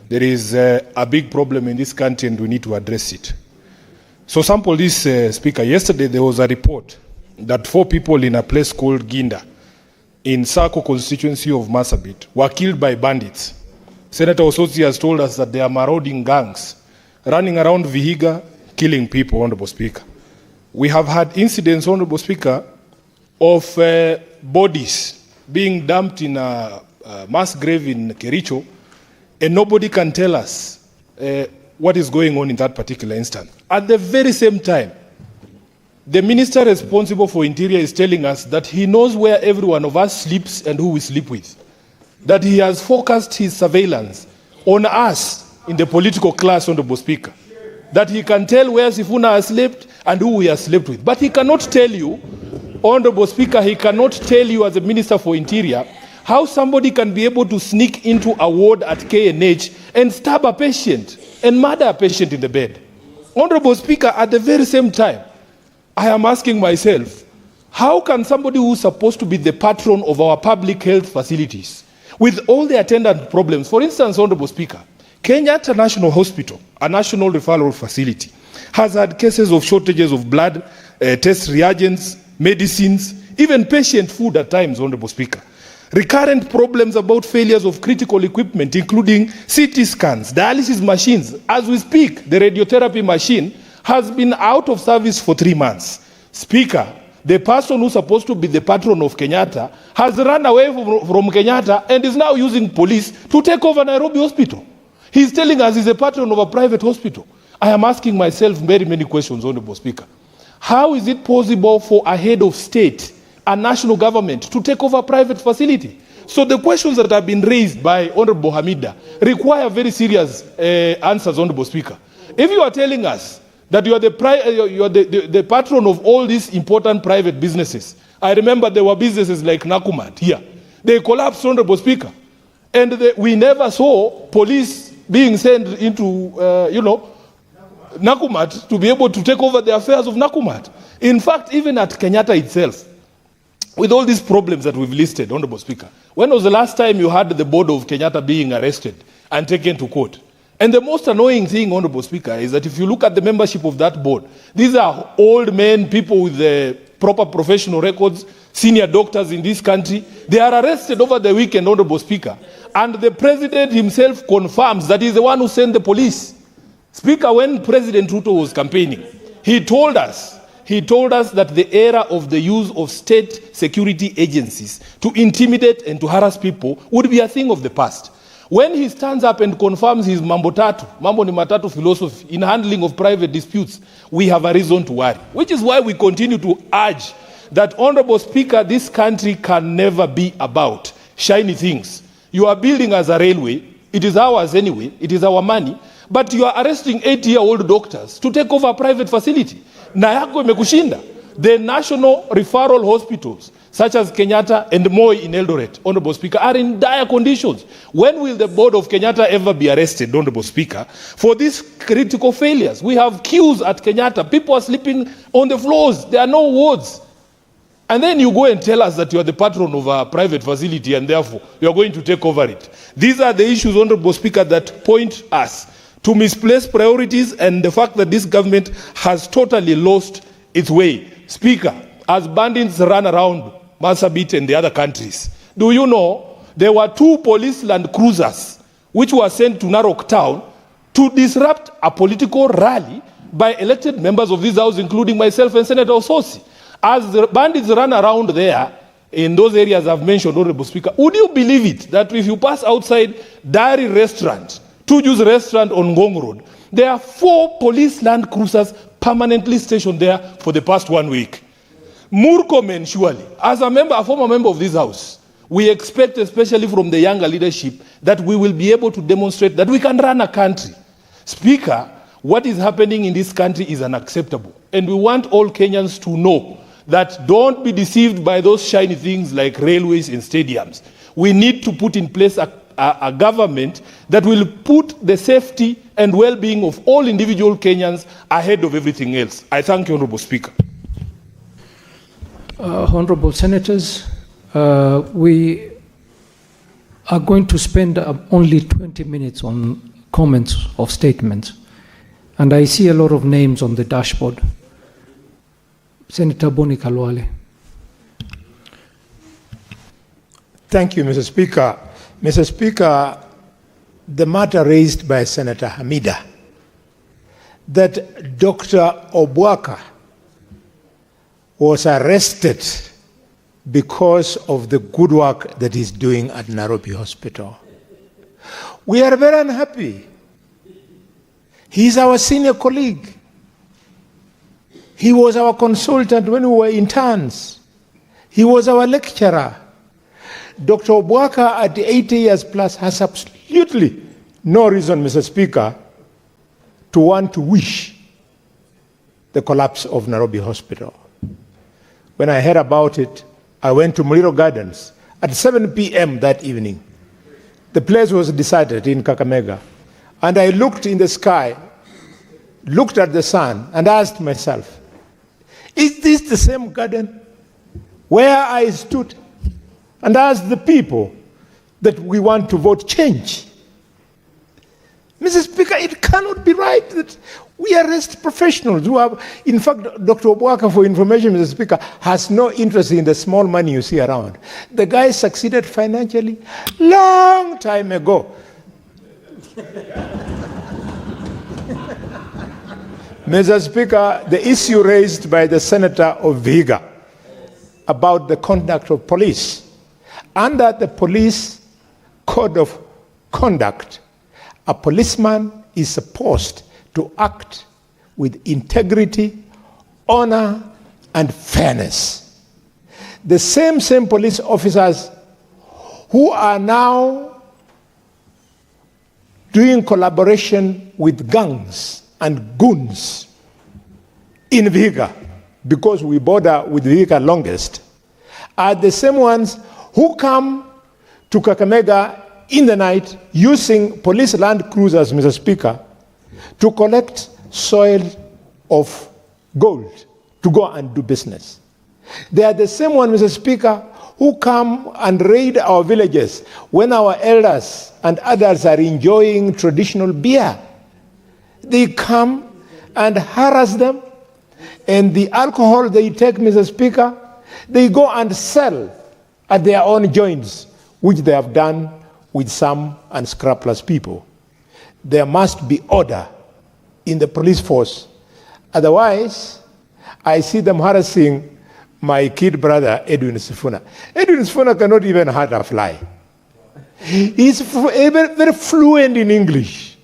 there is a big problem in this country and we need to address it. So sample this, Speaker. Yesterday there was a report that 4 people in a place called Ginda in Sako constituency of Marsabit were killed by bandits. Senator Osotsi has told us that they are marauding gangs running around Vihiga, killing people, Honorable Speaker. We have had incidents, Honorable Speaker, of bodies being dumped in a mass grave in Kericho, and nobody can tell us what is going on in that particular instance. At the very same time, the minister responsible for Interior is telling us that he knows where every one of us sleeps and who we sleep with. That he has focused his surveillance on us in the political class, Honorable Speaker. That he can tell where Sifuna has slept and who we have slept with. But he cannot tell you, Honorable Speaker, he cannot tell you as a Minister for Interior how somebody can be able to sneak into a ward at KNH and stab a patient and murder a patient in the bed. Honorable Speaker, at the very same time, I am asking myself, how can somebody who is supposed to be the patron of our public health facilities, with all the attendant problems, for instance, Honorable Speaker, Kenyatta National Hospital, a national referral facility, has had cases of shortages of blood, test reagents, medicines, even patient food at times, Honorable Speaker. Recurrent problems about failures of critical equipment, including CT scans, dialysis machines. As we speak, the radiotherapy machine has been out of service for 3 months. Speaker, the person who's supposed to be the patron of Kenyatta has run away from Kenyatta and is now using police to take over Nairobi Hospital. He's telling us he's a patron of a private hospital. I am asking myself very many questions, Honorable Speaker. How is it possible for a head of state, a national government, to take over a private facility? So the questions that have been raised by Honorable Hamida require very serious answers, Honorable Speaker. If you are telling us that you are the patron of all these important private businesses, I remember there were businesses like Nakumat here. They collapsed, Honorable Speaker. And we never saw police being sent into, Nakumat to be able to take over the affairs of Nakumat. In fact, even at Kenyatta itself, with all these problems that we've listed, Honorable Speaker, when was the last time you had the board of Kenyatta being arrested and taken to court? And the most annoying thing, Honorable Speaker, is that if you look at the membership of that board, these are old men, people with the proper professional records, senior doctors in this country. They are arrested over the weekend, Honorable Speaker. And the president himself confirms that he's the one who sent the police. Speaker, when President Ruto was campaigning, he told us that the era of the use of state security agencies to intimidate and to harass people would be a thing of the past. When he stands up and confirms his mambo ni matatu philosophy in handling of private disputes, we have a reason to worry. Which is why we continue to urge that, Honorable Speaker, this country can never be about shiny things. You are building as a railway. It is ours anyway. It is our money. But you are arresting 80-year-old doctors to take over a private facility. Na yako imekushinda. The national referral hospitals, such as Kenyatta and Moi in Eldoret, Honorable Speaker, are in dire conditions. When will the board of Kenyatta ever be arrested, Honorable Speaker, for these critical failures? We have queues at Kenyatta. People are sleeping on the floors. There are no wards. And then you go and tell us that you are the patron of a private facility and therefore you are going to take over it. These are the issues, Honorable Speaker, that point us to misplaced priorities and the fact that this government has totally lost its way. Speaker, as bandits run around Marsabit and the other countries, do you know there were 2 police land cruisers which were sent to Narok town to disrupt a political rally by elected members of this house, including myself and Senator Osotsi. As the bandits run around there, in those areas I've mentioned, Honorable Speaker, would you believe it that if you pass outside Dairy Restaurant, Tuju's restaurant on Ngong Road, there are 4 police land cruisers permanently stationed there for the past 1 week. Murkomen, surely, as a former member of this house, we expect, especially from the younger leadership, that we will be able to demonstrate that we can run a country. Speaker, what is happening in this country is unacceptable. And we want all Kenyans to know that don't be deceived by those shiny things like railways and stadiums. We need to put in place a government that will put the safety and well-being of all individual Kenyans ahead of everything else. I thank you, Honorable Speaker. Honorable Senators, we are going to spend only 20 minutes on comments, of statements. And I see a lot of names on the dashboard. Senator Boni Khalwale. Thank you, Mr. Speaker. Mr. Speaker, the matter raised by Senator Hamida, that Dr. Obwaka was arrested because of the good work that he's doing at Nairobi Hospital. We are very unhappy. He's our senior colleague. He was our consultant when we were interns. He was our lecturer. Dr. Obwaka at 80 years plus has absolutely no reason, Mr. Speaker, to want to wish the collapse of Nairobi Hospital. When I heard about it, I went to Muliro Gardens at 7 p.m. that evening. The place was deserted in Kakamega. And I looked in the sky, looked at the sun, and asked myself, is this the same garden where I stood and asked the people that we want to vote change? Mr. Speaker, it cannot be right that we arrest professionals who have, in fact, Dr. Obwaka, for information, Mr. Speaker, has no interest in the small money you see around. The guy succeeded financially long time ago. Mr. Speaker, the issue raised by the Senator of Vihiga about the conduct of police. Under the Police Code of Conduct, a policeman is supposed to act with integrity, honor, and fairness. The same police officers who are now doing collaboration with gangs and goons in Vihiga, because we border with Vihiga longest, are the same ones who come to Kakamega in the night using police land cruisers, Mr. Speaker, to collect soil of gold to go and do business. They are the same one, Mr. Speaker, who come and raid our villages when our elders and others are enjoying traditional beer. They come and harass them, and the alcohol they take, Mr. Speaker, they go and sell at their own joints, which they have done with some unscrupulous people. There must be order in the police force. Otherwise, I see them harassing my kid brother, Edwin Sifuna. Edwin Sifuna cannot even hurt a fly. He's very fluent in English,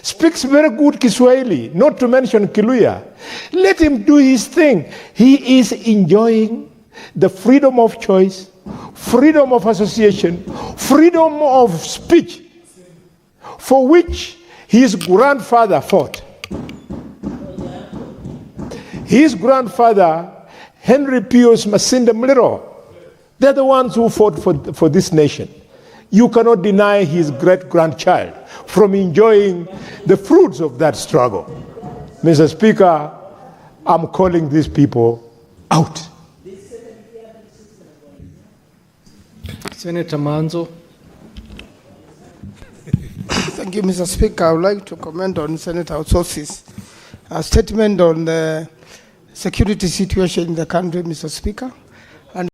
speaks very good Kiswahili, not to mention Kiluya. Let him do his thing. He is enjoying the freedom of choice, freedom of association, freedom of speech, for which his grandfather fought. His grandfather, Henry Pius Masinde Muliro, they're the ones who fought for this nation. You cannot deny his great-grandchild from enjoying the fruits of that struggle. Mr. Speaker, I'm calling these people out. Senator Manzo. Thank you, Mr. Speaker. I would like to comment on Senator Ososi's statement on the security situation in the country, Mr. Speaker.